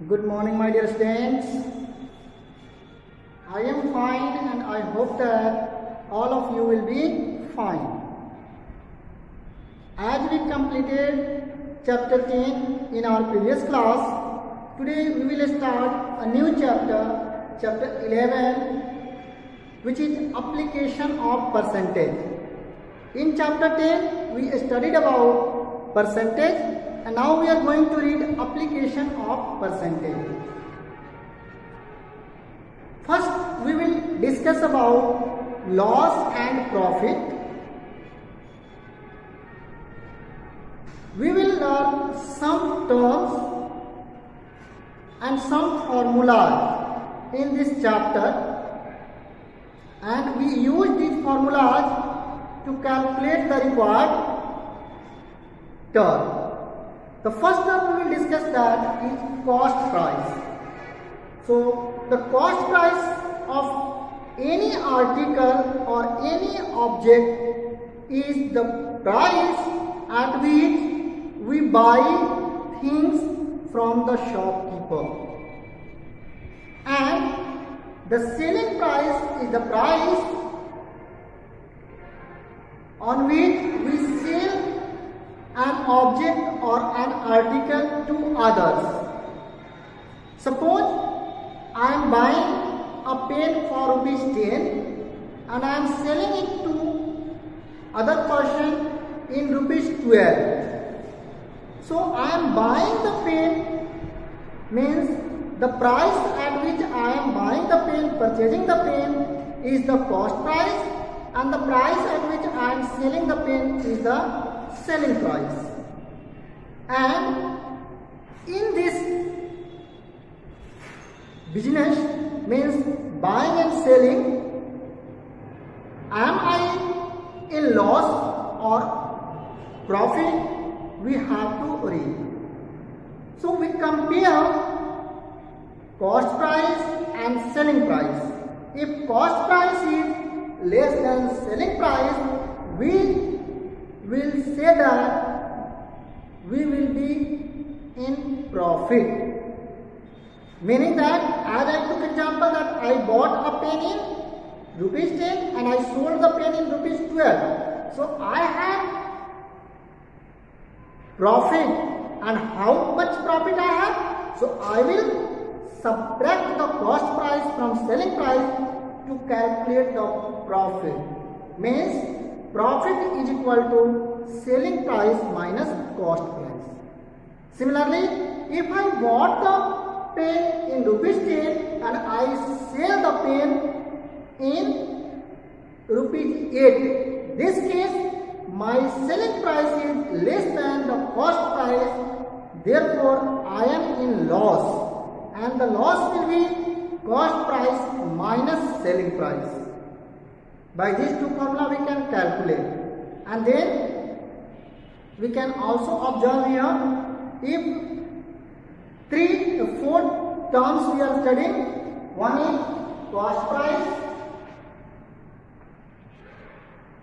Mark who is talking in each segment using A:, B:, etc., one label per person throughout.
A: Good morning, my dear students. I am fine and I hope that all of you will be fine. As we completed chapter 10 in our previous class, today we will start a new chapter, chapter 11, which is application of percentage. In chapter 10, we studied about percentage. And now we are going to read application of percentage. First, we will discuss about loss and profit. We will learn some terms and some formulas in this chapter, and we use these formulas to calculate the required term. The first term we will discuss that is cost price. So, the cost price of any article or any object is the price at which we buy things from the shopkeeper. And the selling price is the price on which we sell an object or an article to others. Suppose I am buying a pen for ₹10 and I am selling it to other person in ₹12. So I am buying the pen means the price at which I am buying the pen, purchasing the pen is the cost price, and the price at which I am selling the pen is the selling price. And in this business means buying and selling, am I in loss or profit? We have to read. So we compare cost price and selling price. If cost price is less than selling price, we will say that we will be in profit. Meaning that, as I took example that I bought a pen in ₹10 and I sold the pen in ₹12. So I have profit, and how much profit I have? So I will subtract the cost price from selling price to calculate the profit. Means profit is equal to selling price minus cost price. Similarly, if I bought the pen in ₹10 and I sell the pen in ₹8, this case my selling price is less than the cost price, therefore I am in loss, and the loss will be cost price minus selling price. By these two formula we can calculate, and then we can also observe here, if 4 terms we are studying. One is cost price.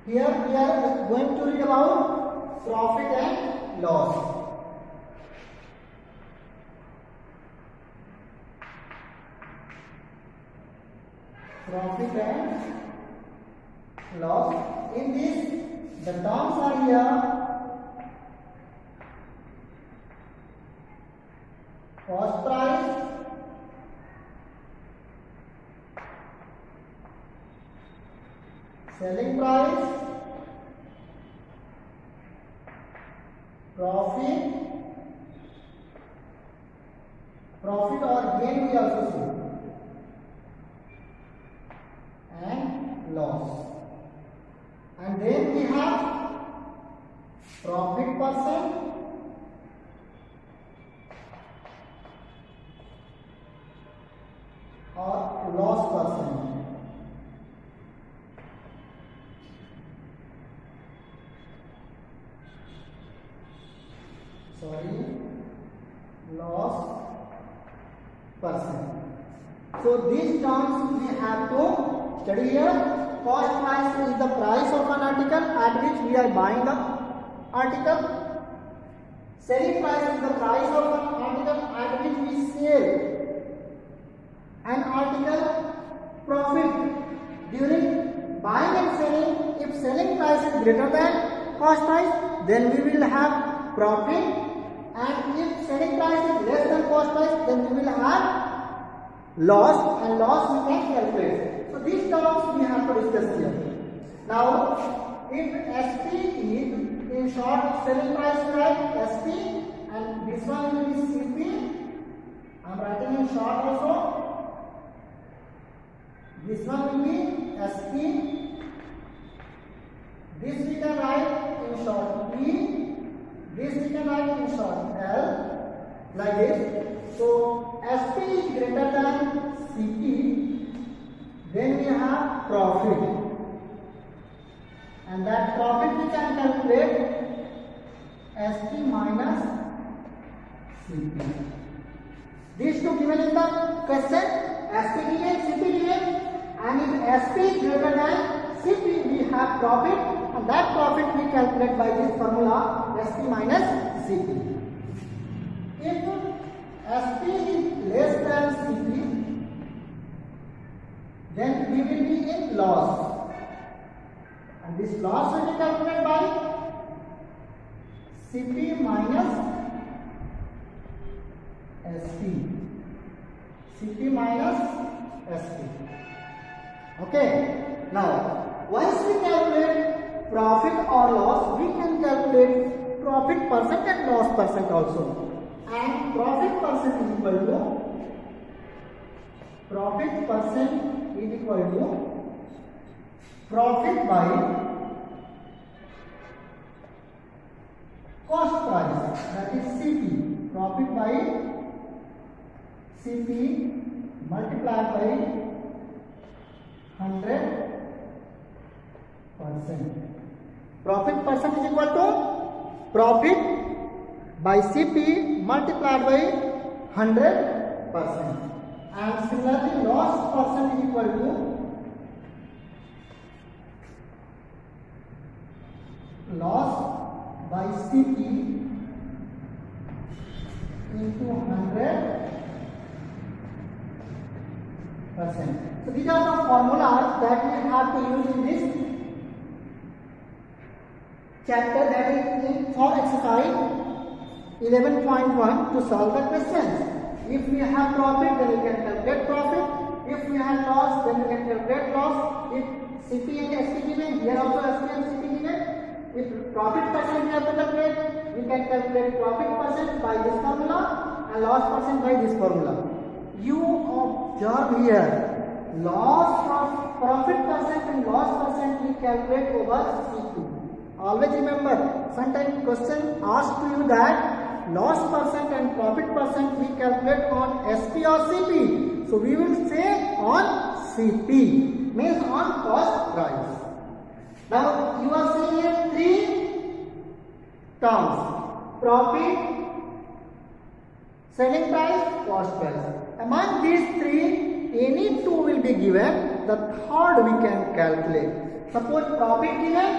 A: Here we are going to read about profit and loss. Profit and loss. In this, the terms are here: cost price, selling price, profit or gain we also see, and loss. And then we have profit percent, or loss percent. Loss percent. So these terms we have to study here. Cost price is the price of an article at which we are buying the article. Selling price is the price of an article at which we sell greater than cost price, then we will have profit, and if selling price is less than cost price, then we will have loss, and loss we can calculate. So these terms we have to discuss here. Now, if SP is, in short, selling price, right, SP, and this one will be CP. I am writing in short also. This one will be SP. This we can write in short P. This we can write in short L. Like this. So SP is greater than CP. Then we have profit. And that profit we can calculate SP minus CP. These two given in the question, SP given, CP given, and if SP is greater than CP, we have profit, and that profit we calculate by this formula SP minus CP. If SP is less than CP, then we will be in loss, and this loss will be calculated by CP minus SP. CP minus SP. Okay. Now, once we calculate profit or loss, we can calculate profit percent and loss percent also. And profit percent is equal to profit by cost price, that is CP. Profit by CP multiplied by 100%. Profit percent is equal to profit by CP multiplied by 100%. And similarly, loss percent is equal to loss by CP into 100%. So these are the formulas that we have to use in this chapter, that is for exercise 11.1 to solve the questions. If we have profit, then we can calculate profit. If we have loss, then we can calculate loss. If CP and SP given, here also SP and CP given. If profit percent we have to calculate, we can calculate profit percent by this formula and loss percent by this formula. You observe here, loss of profit percent and loss percent we calculate over C2. Always remember, sometimes question asks to you that loss percent and profit percent we calculate on SP or CP. So we will say on CP, means on cost price. Now you are seeing here three terms: profit, selling price, cost price. Among these three, any two will be given, the third we can calculate. Suppose profit given,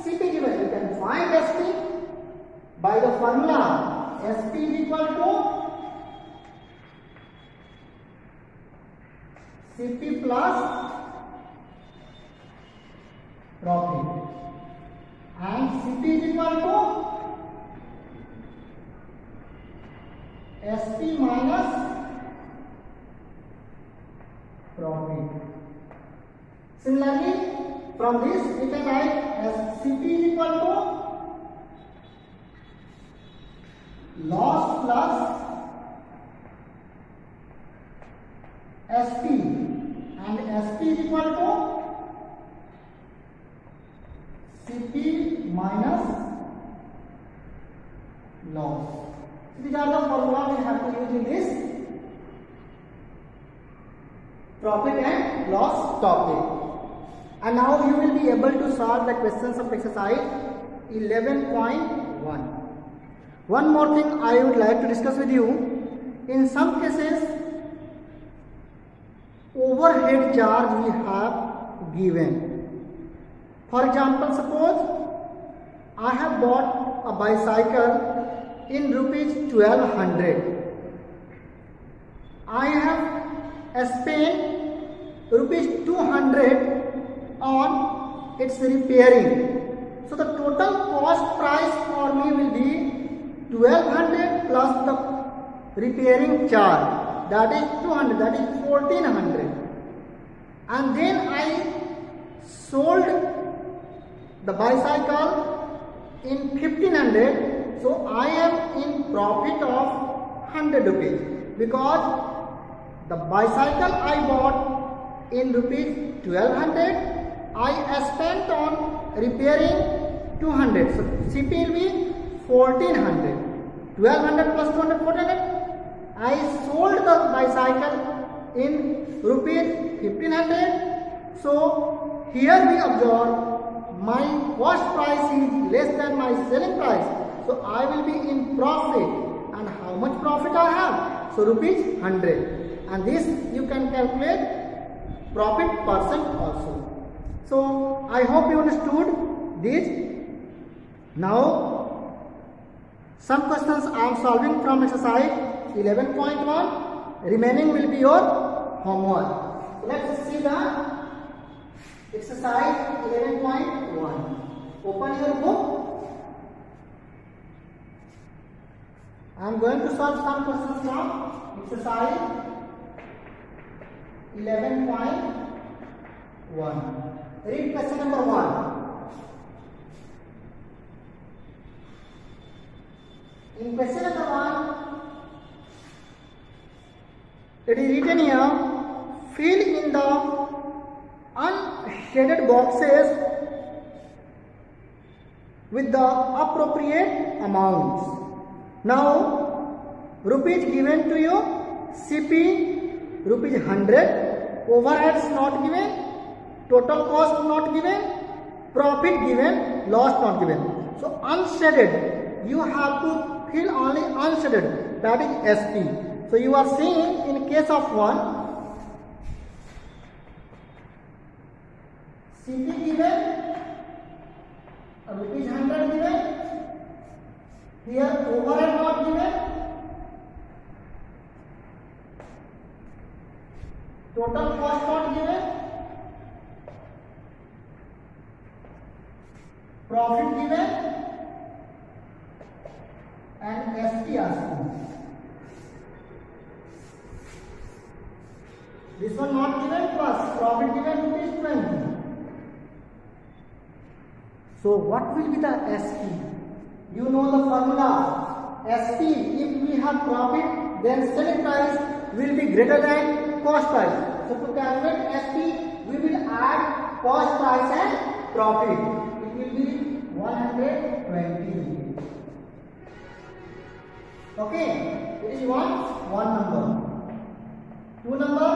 A: CP given, you can find SP by the formula SP is equal to CP plus profit, and CP is equal to SP minus profit. Similarly, from this we can write as CP is equal to loss plus SP, and SP is equal to CP minus loss. So these are the formula we have to use in this profit and loss topic. And now you will be able to solve the questions of exercise 11.1. One more thing I would like to discuss with you. In some cases, overhead charge we have given. For example, suppose I have bought a bicycle in rupees 1200. I have spent rupees 200 on its repairing. So the total cost price for me will be 1200 plus the repairing charge, that is 200, that is 1400. And then I sold the bicycle in 1500, so I am in profit of 100 rupees, because the bicycle I bought in rupees 1200, I spent on repairing 200, so CP will be 1400. 1200 plus 200, 1400. I sold the bicycle in rupees 1500. So here we observe my cost price is less than my selling price. So I will be in profit. And how much profit I have? So rupees 100. And this you can calculate profit percent also. So I hope you understood this. Now some questions I am solving from exercise 11.1. Remaining will be your homework. So let's see the exercise 11.1. Open your book. I am going to solve some questions from exercise 11.1. Read question number 1. In question number 1, it is written here, fill in the unshaded boxes with the appropriate amounts. Now, rupees given to you, CP rupees 100, overheads not given, total cost not given, profit given, loss not given. So unshaded, you have to fill only unshaded, that is SP. So you are seeing in case of 1, CP given, rupees 100 given, here overhead not given, total cost not given, profit given, and SP asking. This one not given, plus profit given rupees 20. So what will be the SP? You know the formula. SP, if we have profit, then selling price will be greater than cost price. So to calculate SP, we will add cost price and profit. It will be 120. Okay, it is one number. 2 number,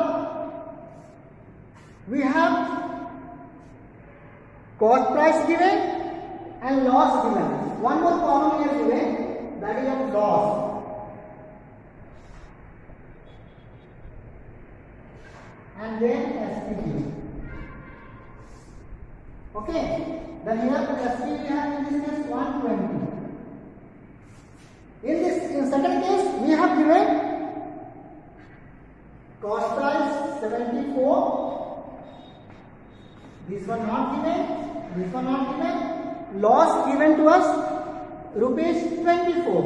A: we have cost price given and loss given. One more column here given, that is of loss. And then SP given. Okay, then here SP we have in this case 120. In second case, we have given cost price 74. This one not given. This one not given. Loss given to us rupees 24.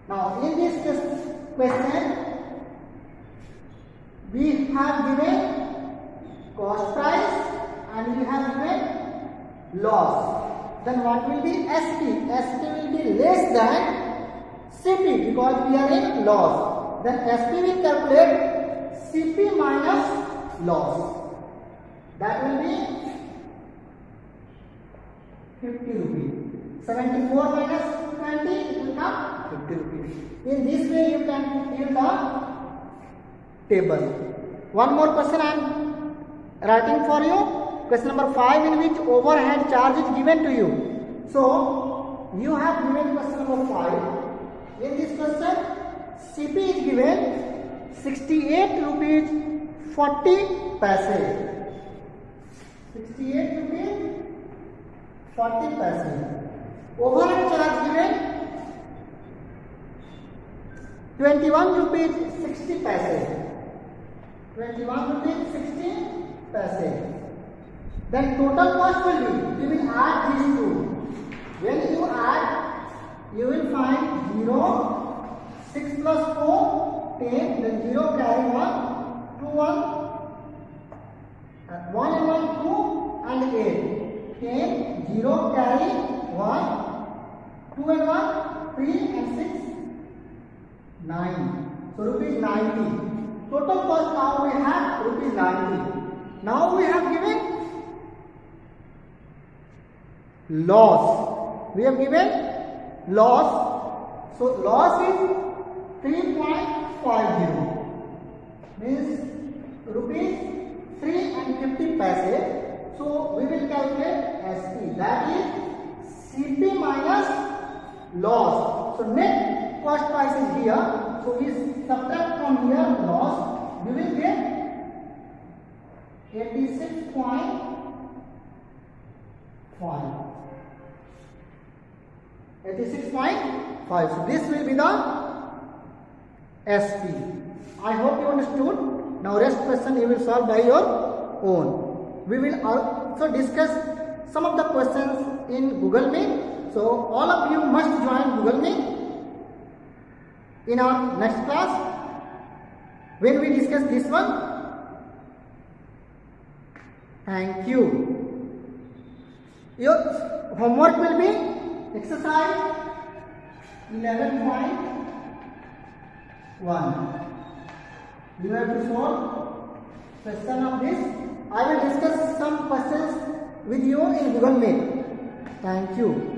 A: Now in this question, we have given cost price and we have given loss. Then what will be SP? SP will be less than CP because we are in loss. Then SP will calculate CP minus loss. That will be 50 rupees. 74 minus 20, it will come 50 rupees. In this way you can fill the table. One more question I am writing for you. Question number 5, in which overhead charge is given to you. So you have given question number 5. In this question, CP is given 68 rupees 40 paise. 68 rupees 40 paise. Overhead charge given 21 rupees 60 paise. 21 rupees 60 paise. Then total cost will be, we will add these two. When you add, you will find 0, 6 plus 4, 10, then 0 carry 1, 2, 1. 1 and 1, 2 and 8. 10, 0 carry 1, 2 and 1, 3 and 6, 9. So rupees 90. Total cost now we have rupees 90. Now we have given loss. We have given loss. So loss is 3.50. Means rupees 3 and 50 paise. So we will calculate SP. That is CP minus loss. So net cost price is here. So we subtract from here loss. We will get 86.5. 86.5. So this will be the SP. I hope you understood. Now rest question you will solve by your own. We will also discuss some of the questions in Google Meet. So all of you must join Google Meet in our next class when we discuss this one. Thank you. Your homework will be exercise 11.1. You have to solve question of this. I will discuss some questions with you in Google Meet. Thank you.